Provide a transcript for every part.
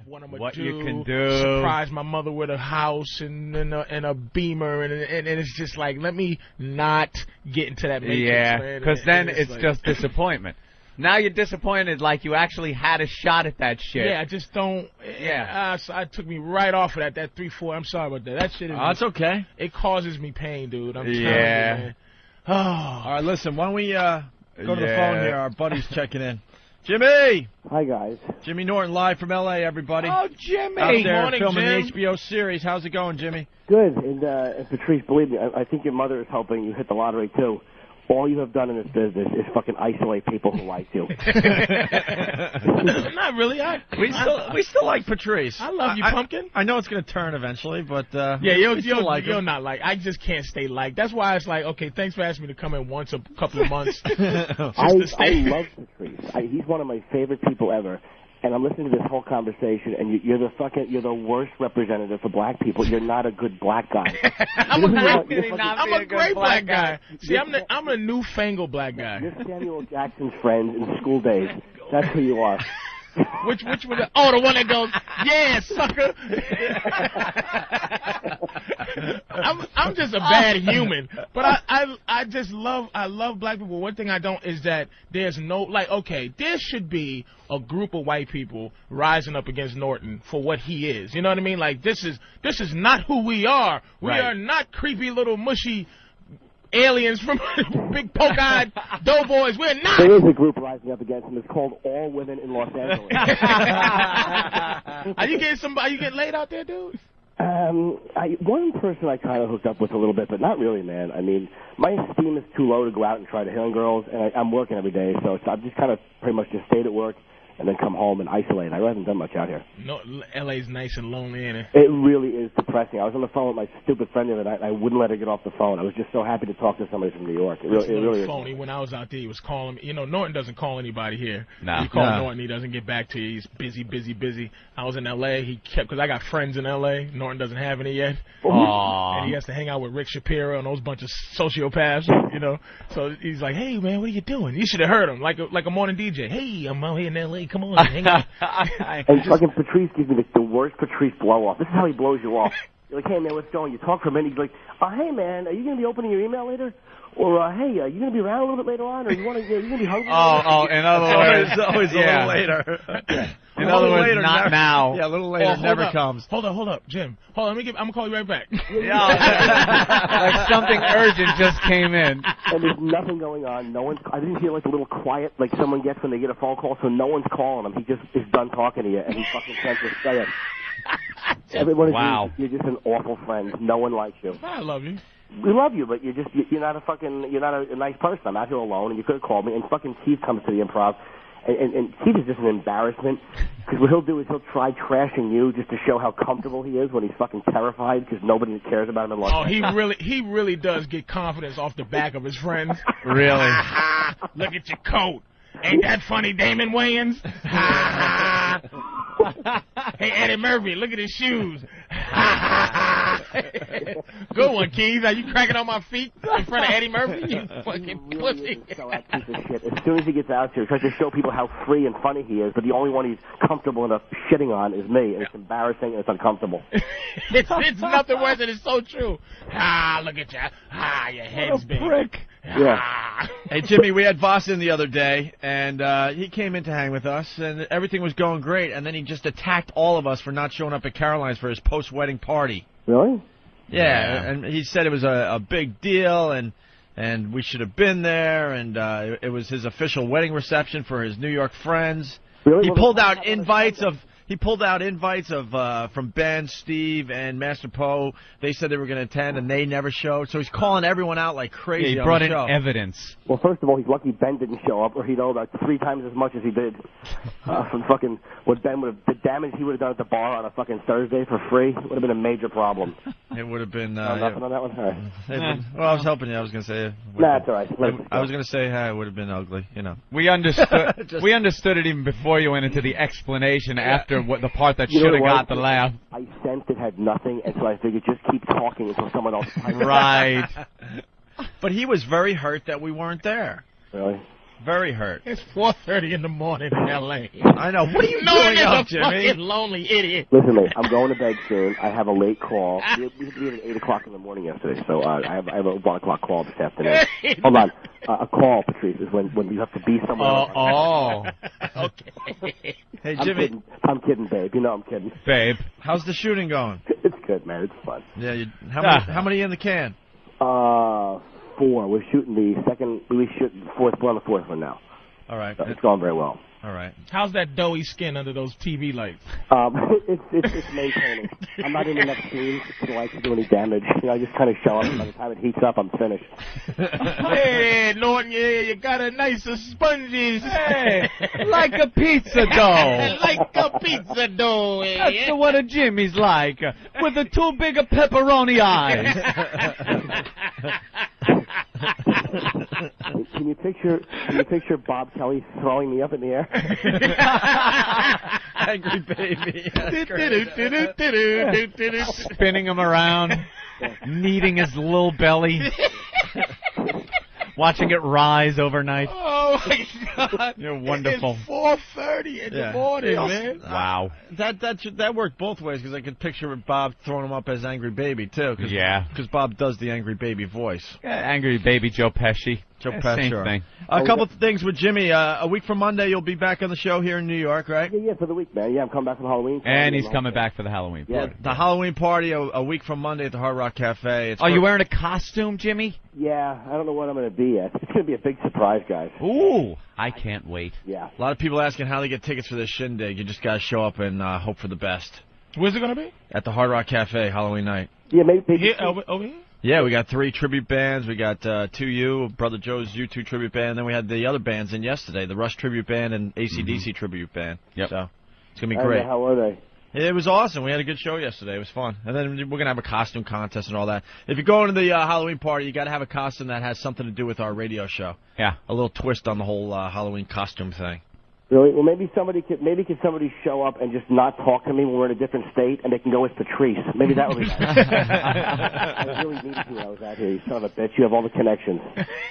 what I'm gonna what do. you can do. Surprise my mother with a house and a Beamer, and it's just like, let me not get into that matrix. Yeah, because then it's like, just disappointment. Now you're disappointed, like you actually had a shot at that shit. Yeah, I just don't. Yeah, so it took me right off of that 3-4. I'm sorry about that. That shit is. That's okay. It causes me pain, dude. I'm telling you, man. Oh. All right, listen. Why don't we go to the phone here? Our buddy's checking in. Jimmy. Hi, guys. Jimmy Norton, live from L.A., everybody. Oh, Jimmy. Out there morning, filming Jim. the HBO series. How's it going, Jimmy? Good. And Patrice, believe me, I think your mother is helping you hit the lottery, too. All you have done in this business is fucking isolate people who like you. Not really. We still like Patrice. I love you, Pumpkin. I know it's going to turn eventually, but you'll not like. I just can't stay like. That's why it's like, okay, thanks for asking me to come in once a couple of months. I love Patrice. He's one of my favorite people ever. And I'm listening to this whole conversation, and you're the worst representative for black people. You're not a good black guy. I'm a great black guy. See, I'm a newfangled black guy. You're Samuel Jackson's friend in school days. That's who you are. Which one? Oh, the one that goes, yeah, sucker. I'm just a bad human, but I love black people. One thing I don't is that there's no, like, okay, there should be a group of white people rising up against Norton for what he is. You know what I mean? Like, this is not who we are. We are not creepy little mushy aliens from big poke-eyed doughboys. We're not. There is a group rising up against him. It's called All Women in Los Angeles. Are you getting laid out there, dude? One person I kind of hooked up with a little bit, but not really, man. I mean, my esteem is too low to go out and try to hit on girls, and I'm working every day, so I've just kind of pretty much just stayed at work and then come home and isolate. I really haven't done much out here. No, L.A.'s nice and lonely, ain't it? It really is depressing. I was on the phone with my stupid friend the other night, and I wouldn't let her get off the phone. I was just so happy to talk to somebody from New York. It really is. Phony. When I was out there, he was calling me. You know, Norton doesn't call anybody here. No. You call Norton, he doesn't get back to you. He's busy. I was in L.A. He kept, because I got friends in L.A. Norton doesn't have any yet. Aww. And he has to hang out with Rick Shapiro and those bunch of sociopaths, you know. So he's like, hey, man, what are you doing? You should have heard him, like a morning DJ. Hey, I'm out here in L.A. Come on, hang out. And fucking Patrice gives me the worst Patrice blow-off. This is how he blows you off. You're like, hey, man, what's going? You talk for a minute. He's like, hey, man, are you going to be opening your email later? Or, hey, are you going to be around a little bit later on? Or you want to, you going to be hungry? In other words. always a little later. In other words, not now. Yeah, a little later never comes. Hold up, Jim. Hold on, I'm going to call you right back. Like something urgent just came in. And there's nothing going on. I didn't hear like a little quiet like someone gets when they get a phone call, so no one's calling him. He just is done talking to you, and he fucking sends to say it. Everyone is you're just an awful friend. No one likes you. I love you. We love you, but you're not a nice person. I'm out here alone, and you could have called me. And fucking Keith comes to the Improv, and Keith is just an embarrassment because what he'll do is he'll try trashing you just to show how comfortable he is when he's fucking terrified because nobody cares about him in Los Angeles. He really does get confidence off the back of his friends. Really? Look at your coat. Ain't that funny, Damon Wayans? Hey, Eddie Murphy, look at his shoes. Good one, Keith. Are you cracking on my feet in front of Eddie Murphy? You fucking pussy. So that piece of shit. As soon as he gets out here, he tries to show people how free and funny he is, but the only one he's comfortable enough shitting on is me, and it's embarrassing and it's uncomfortable. It's nothing worse, and it's so true. Look at you. Your head's big. Prick. Yeah. Hey, Jimmy, we had Voss in the other day, and he came in to hang with us, and everything was going great, and then he just attacked all of us for not showing up at Caroline's for his post-wedding party. Really? Yeah, and he said it was a big deal, and we should have been there, and it was his official wedding reception for his New York friends. Really? He pulled out invites from Ben, Steve, and Master Poe. They said they were going to attend, and they never showed. So he's calling everyone out like crazy. Yeah, he brought in evidence. Well, first of all, he's lucky Ben didn't show up, or he'd owe about 3 times as much as he did from fucking what Ben would have, the damage he would have done at the bar on a fucking Thursday for free would have been a major problem. It would have been. Nothing on that one. All right. Well, I was helping you. I was going to say. Nah, it's all right. I was going to say it would have been ugly. You know. We understood. We understood it even before you went into the explanation. After what the part that should have got the laugh. I sensed it had nothing, and so I figured just keep talking until someone else. Right. But he was very hurt that we weren't there. Really? Very hurt. It's 4:30 in the morning in L.A. I know. What are you doing up, Jimmy? Fucking lonely idiot. Listen, mate, I'm going to bed soon. I have a late call. We had to be at 8 o'clock in the morning yesterday, so I have a 1 o'clock call this afternoon. Hold on. A call, Patrice, is when you have to be somewhere. Okay. Hey, Jimmy. I'm kidding, babe. You know I'm kidding. Babe. How's the shooting going? It's good, man. It's fun. Yeah. How many in the can? 4. We're shooting the second. We shoot fourth. We're on the fourth one now. All right. So it's going very well. All right. How's that doughy skin under those TV lights? It's maintaining. I'm not in the next scene to like to do any damage. You know, I just kind of show up, and by the time it heats up, I'm finished. Hey, Norton, you got a nice sponges. Hey, like a pizza dough. Like a pizza dough. That's the one of Jimmy's like, with the too big of pepperoni eyes. Can you picture Bob Kelly throwing me up in the air? Angry baby. Spinning him around, kneading his little belly, watching it rise overnight. Oh my God! You're wonderful. It's 4:30 in the morning, man. Wow. That worked both ways because I could picture Bob throwing him up as Angry Baby too. Because Bob does the Angry Baby voice. Angry Baby Joe Pesci. Same thing. A couple of things with Jimmy. A week from Monday, you'll be back on the show here in New York, right? Yeah, for the week, man. Yeah, I'm coming back from Halloween. And he's coming back for the Halloween party. The Halloween party a week from Monday at the Hard Rock Cafe. You wearing a costume, Jimmy? Yeah, I don't know what I'm going to be yet. It's going to be a big surprise, guys. Ooh, I can't wait. Yeah. A lot of people asking how they get tickets for this shindig. You just got to show up and hope for the best. Where's it going to be? At the Hard Rock Cafe, Halloween night. Yeah, maybe. Over here? Yeah, we got 3 tribute bands. We got 2U, Brother Joe's U2 tribute band. Then we had the other bands in yesterday, the Rush tribute band and AC/DC tribute band. Yep. So it's going to be great. How were they? It was awesome. We had a good show yesterday. It was fun. And then we're going to have a costume contest and all that. If you're going to the Halloween party, you got to have a costume that has something to do with our radio show. Yeah. A little twist on the whole Halloween costume thing. Really? Well, maybe somebody show up and just not talk to me when we're in a different state, and they can go as Patrice. Maybe that would be nice. I really needed to when I was out here. You son of a bitch. You have all the connections.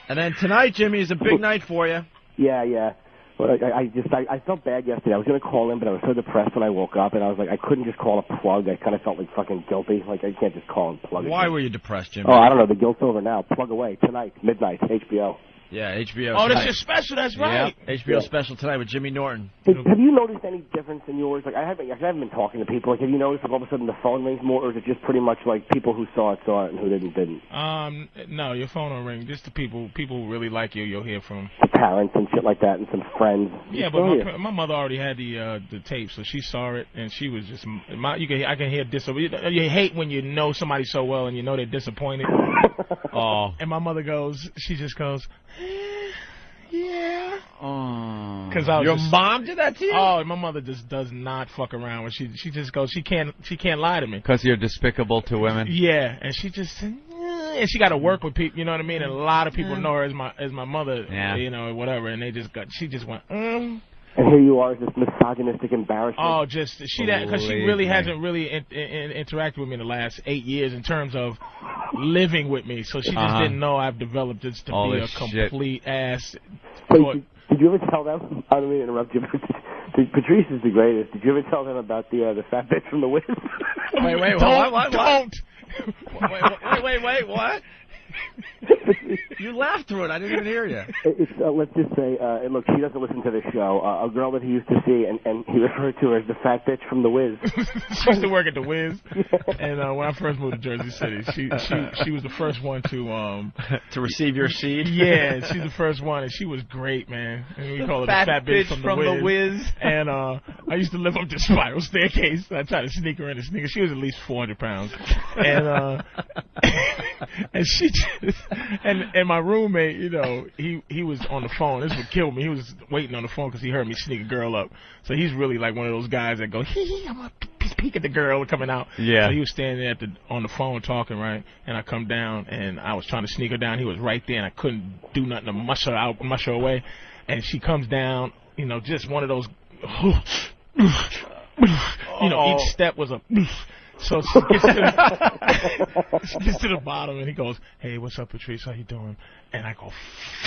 And then tonight, Jimmy, is a big night for you. Yeah. But I felt bad yesterday. I was going to call in, but I was so depressed when I woke up, and I was like, I couldn't just call a plug. I kind of felt like fucking guilty. Like, I can't just call and plug. Why were you depressed, Jimmy? Oh, I don't know. The guilt's over now. Plug away. Tonight, midnight, HBO. Yeah, HBO. Oh, that's your special. That's right. Yeah. HBO special tonight with Jimmy Norton. Hey, have you noticed any difference in yours? Like, I haven't been talking to people. Like, have you noticed like all of a sudden the phone rings more, or is it just pretty much like people who saw it, and who didn't? No, your phone will ring. Just the people who really like you, you'll hear from. The parents and shit like that, and some friends. Yeah, but my mother already had the tape, so she saw it, and she was just I can hear you hate when you know somebody so well and you know they're disappointed. Oh. And my mother she just goes, yeah. Oh. Your mom did that to you? Oh, my mother just does not fuck around. When she just goes, she can't lie to me. Because you're despicable to women. Yeah, and she just and she got to work with people. You know what I mean? And a lot of people know her as my mother. Yeah. You know, whatever. And she just went. And here you are, this misogynistic embarrassment. Oh, just because she really hasn't really interacted with me in the last 8 years in terms of living with me. So she just didn't know I've developed this to be a complete ass. Wait, did you ever tell them? I don't mean to interrupt you, but Patrice is the greatest. Did you ever tell them about the fat bitch from the Wiz? Wait, what? Don't. Wait, what? You laughed through it. I didn't even hear you. Let's just say, look, she doesn't listen to this show. A girl that he used to see, and he referred to her as the fat bitch from the Wiz. She used to work at the Wiz, and when I first moved to Jersey City, she was the first one to receive your seed. Yeah, she's the first one, and she was great, man. And we call her the fat bitch from the Wiz. And I used to live up the spiral staircase. I tried to sneak her in the sneaker. She was at least 400 pounds, and and she just, and my roommate, you know, he was on the phone. This would kill me. He was waiting on the phone because he heard me sneak a girl up. So he's really like one of those guys that go, I'm gonna peek at the girl coming out. Yeah. So he was standing there on the phone talking, right? And I come down and I was trying to sneak her down. He was right there and I couldn't do nothing to mush her away. And she comes down, you know, just one of those, you know, each step was a. So she gets to the bottom, and he goes, "Hey, what's up, Patrice? How you doing?" And I go,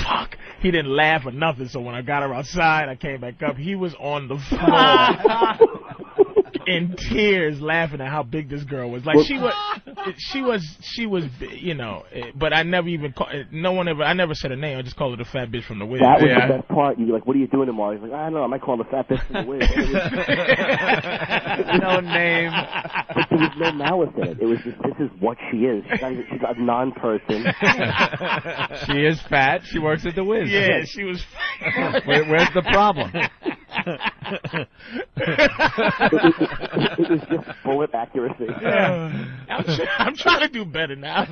"Fuck." He didn't laugh or nothing, so when I got her outside, I came back up. He was on the floor in tears laughing at how big this girl was. Like, she was, you know, but I never even I never said her name. I just called her the fat bitch from the Wiz. That was the best part. You're like, "What are you doing tomorrow?" He's like, "I don't know. I might call the fat bitch from the Wiz." No name. But there was no malice in it. It was just, this is what she is. She's a non-person. She is fat. She works at the Wiz. Yeah, she was fat. Where's the problem? It was just bullet accuracy. I'm trying to do better now.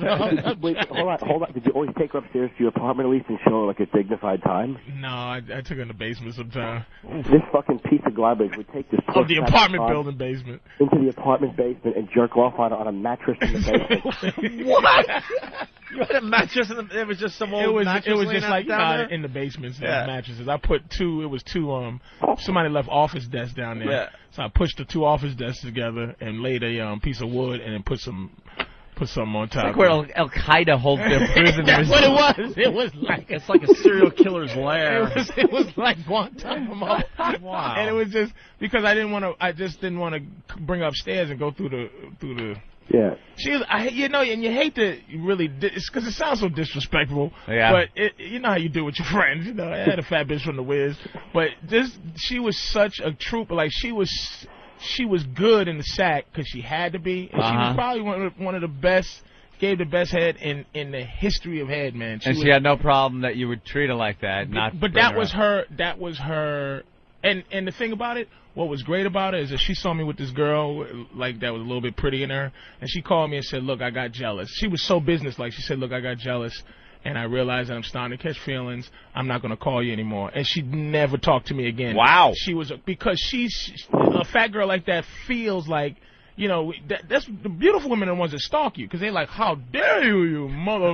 Wait, hold on. Did you always take her upstairs to your apartment at least and show her like a dignified time? No, I took her in the basement sometime. This fucking piece of garbage would take this the apartment building basement into the apartment basement and jerk off on a mattress in the basement. What? You had a mattress in the, it was just some old mattress. It was just like down there? in the basements, mattresses. I put two. It was two. Somebody left office desks down there. Yeah. So I pushed the two office desks together and laid a piece of wood and then put some on top. It's like where Al Qaeda holds their prisoners. That's what it was. It was like it's like a serial killer's lair. It was like Guantanamo. Wow. And it was just because I just didn't want to bring her upstairs and go through the. Yeah. She was, you know, and you hate to really, it's because it sounds so disrespectful. Yeah. But you know how you do with your friends. You know, I had a fat bitch from the Wiz, but she was such a trooper. Like she was good in the sack because she had to be. And she was probably one of the best. Gave the best head in the history of head, man. She had no problem that you would treat her like that. But that was her. That was her. And the thing about it, what was great about it is that she saw me with this girl like that was a little bit pretty in her, and she called me and said, "Look, I got jealous." She was so businesslike. She said, "Look, I got jealous, and I realized that I'm starting to catch feelings. I'm not going to call you anymore." And she never talked to me again. Wow. She was because she's a fat girl like that feels like. You know, that's the beautiful women are the ones that stalk you because they're like, "How dare you mother?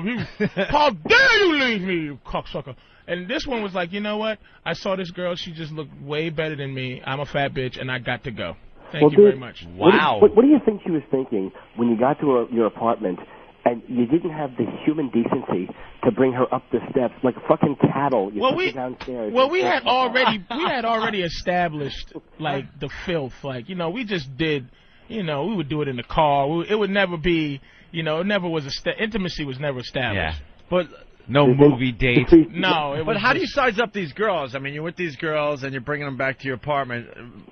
How dare you leave me, you cocksucker?" And this one was like, "You know what? I saw this girl. She just looked way better than me. I'm a fat bitch, and I got to go. Thank you very much." Wow. What do you think she was thinking when you got to your apartment and you didn't have the human decency to bring her up the steps like fucking cattle? You took her downstairs. Well, we had already established like the filth. Like, you know, we just did. You know, we would do it in the car. It would never be, you know, it never was intimacy was never established. Yeah. But no movie date. No. But how do you size up these girls? I mean, you're with these girls and you're bringing them back to your apartment.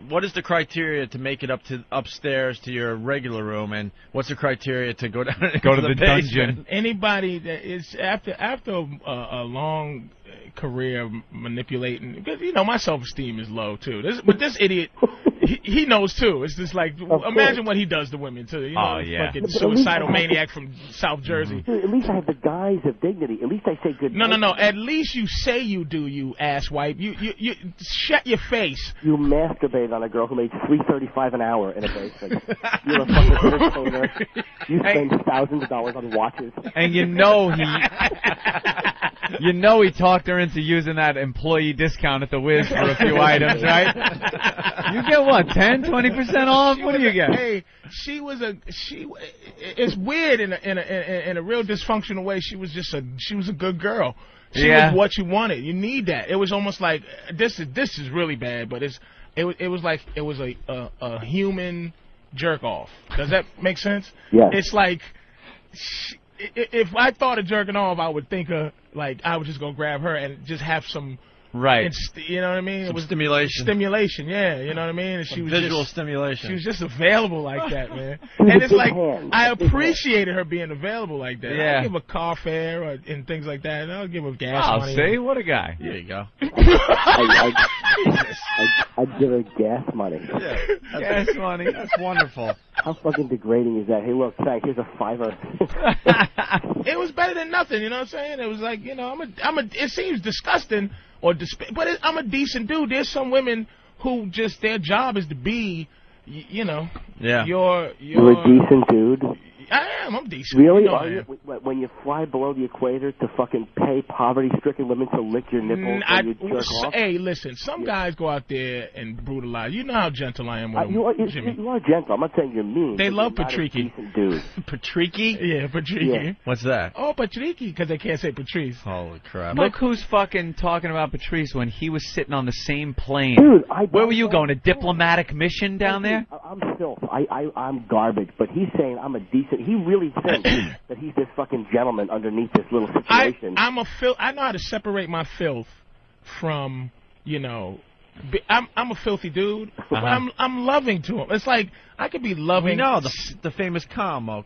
What is the criteria to make it up to upstairs to your regular room, and what's the criteria to go down go to the dungeon? Anybody that is after a long career manipulating, because you know my self-esteem is low too. But this idiot. He knows too. It's just like imagine what he does to women too. You know, fucking suicidal maniac from South Jersey. Dude, at least I have the guise of dignity. At least I say good. No. At least you say you do, you asswipe. You shut your face. You masturbate on a girl who made $3.35 an hour in a basement. You're a fucking entertainer. You spend thousands of dollars on watches. And you know he talked her into using that employee discount at the Wiz for a few items, right? You get what, 10, 20% off? What do you get? Hey, it's weird in a real dysfunctional way. She was a good girl. She was what you wanted. You need that. It was almost like this is really bad, but it was like it was a human jerk off. Does that make sense? Yeah. It's like if I thought of jerking off, I would think of like I was just gonna grab her and just have some. Right. You know what I mean? It was stimulation. Stimulation, yeah. You know what I mean? And she was visual stimulation. She was just available like that, man. And it's like I appreciated her being available like that. Yeah. I'll give her car fare and things like that. And I'll give her gas money. See? What a guy. There you go. I'd give her gas money. Yeah. Gas money. That's wonderful. How fucking degrading is that? Hey, look, thanks. Here's a $5. It was better than nothing. You know what I'm saying? It was like, you know, it seems disgusting. But I'm a decent dude. There's some women who just their job is to be, you know. Yeah. You're a decent dude. I am. I'm decent. Really? You know Are you? When you fly below the equator to fucking pay poverty-stricken women to lick your nipples when you jerk off? Hey, listen. Some guys go out there and brutalize. You know how gentle I am with them, Jimmy. You are gentle. I'm not saying you're mean. They love Patreeky. Dude. Patreeky? Yeah, Patreeky. Yeah. What's that? Oh, Patreeky, because they can't say Patrice. Holy crap. Look who's fucking talking about Patrice when he was sitting on the same plane. Dude, where were you going? A diplomatic mission down there? I'm filth. I'm garbage. But he's saying I'm a decent. He really thinks that he's this fucking gentleman underneath this little situation. I know how to separate my filth from, you know. I'm a filthy dude, but I'm loving to him. It's like I could be loving. We know the famous Calmo.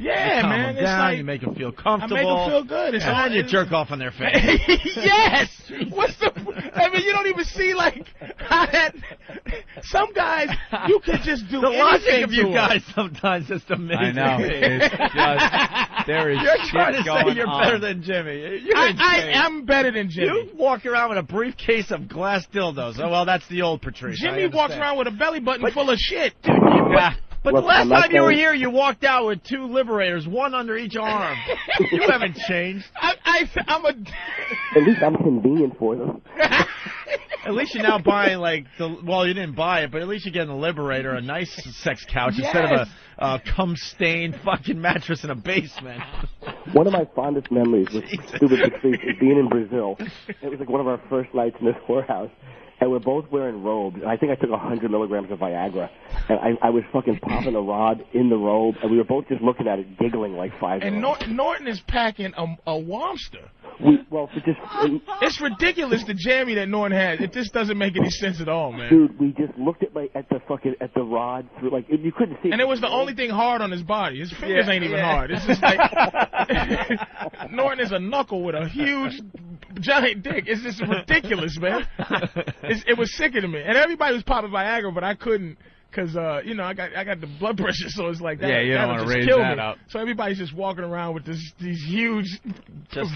Yeah, you man. It's like you make them feel comfortable. I make them feel good. It's and then you jerk off on their face. Yes. What's the? I mean, you don't even see like how that. Some guys you can just do the logic of to you them. guys sometimes is amazing. I know. It's just there is. You're trying to say you're on. better than Jimmy. I am better than Jimmy. You walk around with a briefcase of glass dildos. Oh well, that's the old Patrice. Jimmy walks around with a belly button full of shit. Dude, but Look, the last I'm not time you were saying- here, you walked out with 2 liberators, one under each arm. You haven't changed. I'm a. At least I'm convenient for them. At least you're now buying well, you didn't buy it, but at least you're getting a Liberator, a nice sex couch instead of a cum-stained fucking mattress in a basement. One of my fondest memories was stupid Patrice is being in Brazil. It was like one of our first nights in this whorehouse. And we're both wearing robes. And I think I took 100 milligrams of Viagra. And I was fucking popping a rod in the robe. And we were both just looking at it, giggling like 5 And year olds. Norton is packing a Womster. It's ridiculous the jammy that Norton has. It just doesn't make any sense at all, man. Dude, we just looked at the rod through you couldn't see. And it was the only thing hard on his body. His fingers ain't even hard. It's just like Norton is a knuckle with a huge giant dick. It's just ridiculous, man. It was sickening to me. And everybody was popping Viagra, but I couldn't. Because, I got the blood pressure, so it's like that. Yeah, you don't want to raise kill that me. up. So everybody's just walking around with these huge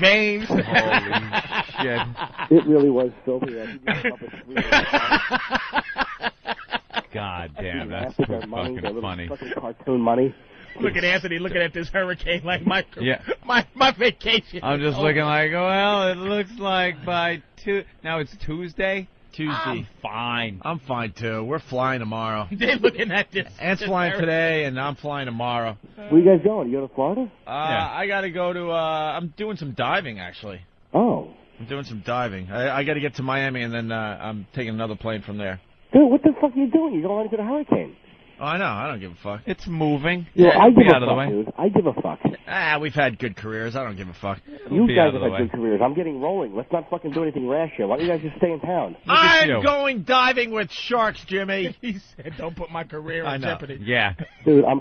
veins. Holy shit. It really was filthy. God damn, that's After too their money, their fucking little funny. fucking cartoon money. Look at Anthony looking at this hurricane like my vacation. I'm just looking like, well, it looks like by now it's Tuesday? Tuesday. I'm fine, too. We're flying tomorrow. They're looking at this. Ant's flying today, and I'm flying tomorrow. Where you guys going? You go to Florida? I got to go to, I'm doing some diving, actually. Oh. I'm doing some diving. I got to get to Miami, and then I'm taking another plane from there. Dude, what the fuck are you doing? You're going into the hurricane. Oh, I know. I don't give a fuck. It's moving. Yeah, I give out a of the fuck, way. dude. I give a fuck. We've had good careers. I don't give a fuck. You be guys out of have the had way. good careers. I'm getting rolling. Let's not fucking do anything rash here. Why don't you guys just stay in town? I'm going diving with sharks, Jimmy. He said, "Don't put my career in jeopardy." Yeah. Dude, I'm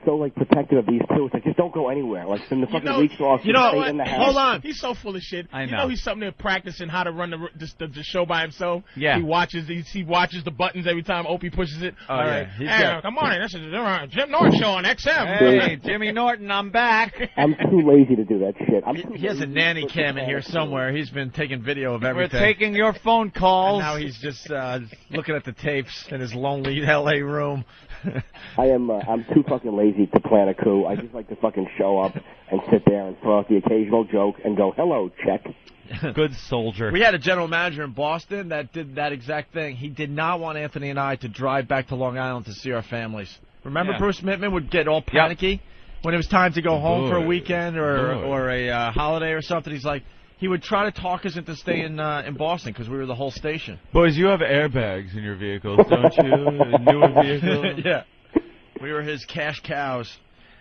so like protective of these two. It's like just don't go anywhere. Like when the fucking week's off, you know stay what? in the house. Hold on. He's so full of shit. I know. You know he's something there practicing how to run the show by himself. Yeah. He watches the buttons every time Opie pushes it. Oh, All yeah. right. He's Hey, got- come on in. This is Jim Norton show on XM. Hey, Jimmy Norton, I'm back. I'm too lazy to do that shit. He has a nanny cam in here somewhere. He's been taking video of We're everything. taking your phone calls. And now he's just looking at the tapes in his lonely L.A. room. I'm too fucking lazy to plan a coup. I just like to fucking show up and sit there and throw out the occasional joke and go, hello, check. Good soldier. We had a general manager in Boston that did that exact thing. He did not want Anthony and I to drive back to Long Island to see our families. Remember Bruce Mittman would get all panicky when it was time to go home for a weekend or a holiday or something. He's like, he would try to talk us into staying in Boston because we were the whole station. Boys, you have airbags in your vehicles, don't you? A newer vehicle. Yeah. We were his cash cows.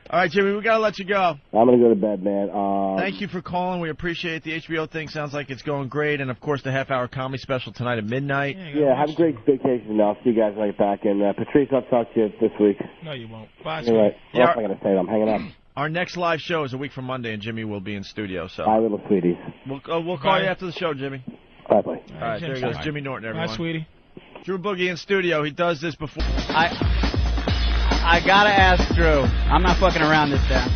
All right, Jimmy, we got to let you go. I'm going to go to bed, man. Thank you for calling. We appreciate the HBO thing. Sounds like it's going great. And, of course, the half-hour comedy special tonight at midnight. Yeah, have a great vacation, man. I'll see you guys when I get back. And, Patrice, I'll talk to you this week. No, you won't. Bye. All right. Yeah. What am I going to say? I'm hanging up. Our next live show is a week from Monday, and Jimmy will be in studio. So Bye, little sweeties. we'll call you after the show, Jimmy. Bye-bye. All right, there he goes. Jimmy Norton, everyone. Bye, sweetie. Dru Boogie in studio. He does this before. I gotta ask Dru. I'm not fucking around this time.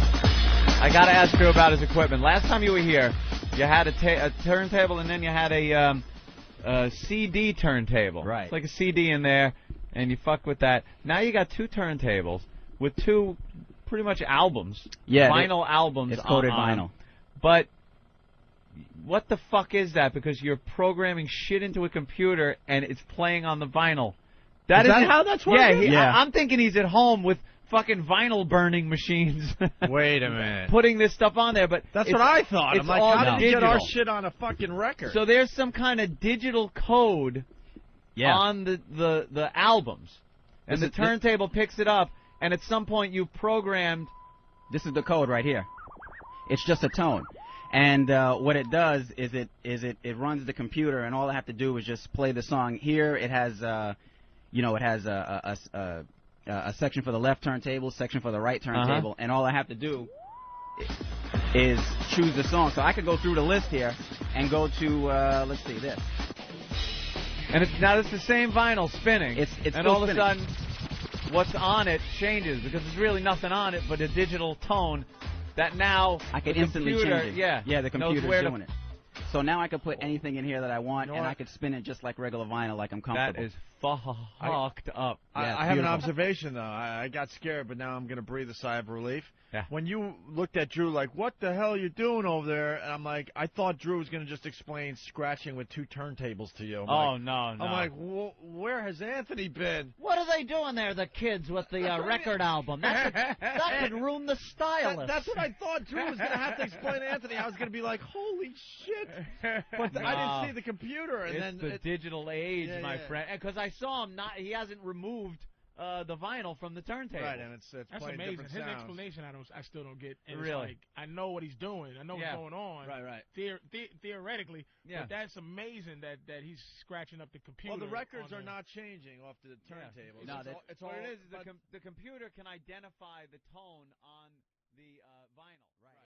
I gotta ask Dru about his equipment. Last time you were here, you had a turntable and then you had a CD turntable. Right. It's like a CD in there, and you fuck with that. Now you got 2 turntables with 2 pretty much albums. Yeah, vinyl albums. It's coded vinyl. But what the fuck is that? Because you're programming shit into a computer and it's playing on the vinyl. Is that how that's working? Yeah, I'm thinking he's at home with fucking vinyl burning machines. Wait a minute. Putting this stuff on there, but that's what I thought. I'm like, how did you get our shit on a fucking record? So there's some kind of digital code on the albums, and the turntable picks it up, and at some point you programmed. This is the code right here. It's just a tone. And what it does is it runs the computer, and all I have to do is just play the song. Here it has, it has a section for the left turntable, section for the right turntable, and all I have to do is choose the song. So I could go through the list here and go to, let's see, this. And now it's the same vinyl spinning. It's and all of a sudden, what's on it changes because there's really nothing on it but a digital tone. That now I can instantly change it. Yeah, the computer's doing it. So now I can put anything in here that I want, and I can spin it just like regular vinyl, like I'm comfortable. That is fucked up. I have an observation, though. I got scared, but now I'm going to breathe a sigh of relief. Yeah. When you looked at Dru like, what the hell are you doing over there? And I'm like, I thought Dru was going to just explain scratching with two turntables to you. No. I'm like, where has Anthony been? What are they doing there, the kids, with the record album? That could ruin the stylist. That's what I thought. Dru was going to have to explain to Anthony. I was going to be like, holy shit. But I didn't see the computer. And it's the digital age, my friend. Because I saw him he hasn't removed the vinyl from the turntable. Right, and it's that's playing amazing. different His sounds. explanation, I still don't get. And really? It's like, I know what he's doing. I know what's going on. Right. Theoretically, but that's amazing that he's scratching up the computer. Well, the records are not changing off the turntable. No, it's what all, it is the computer can identify the tone on the vinyl. Right.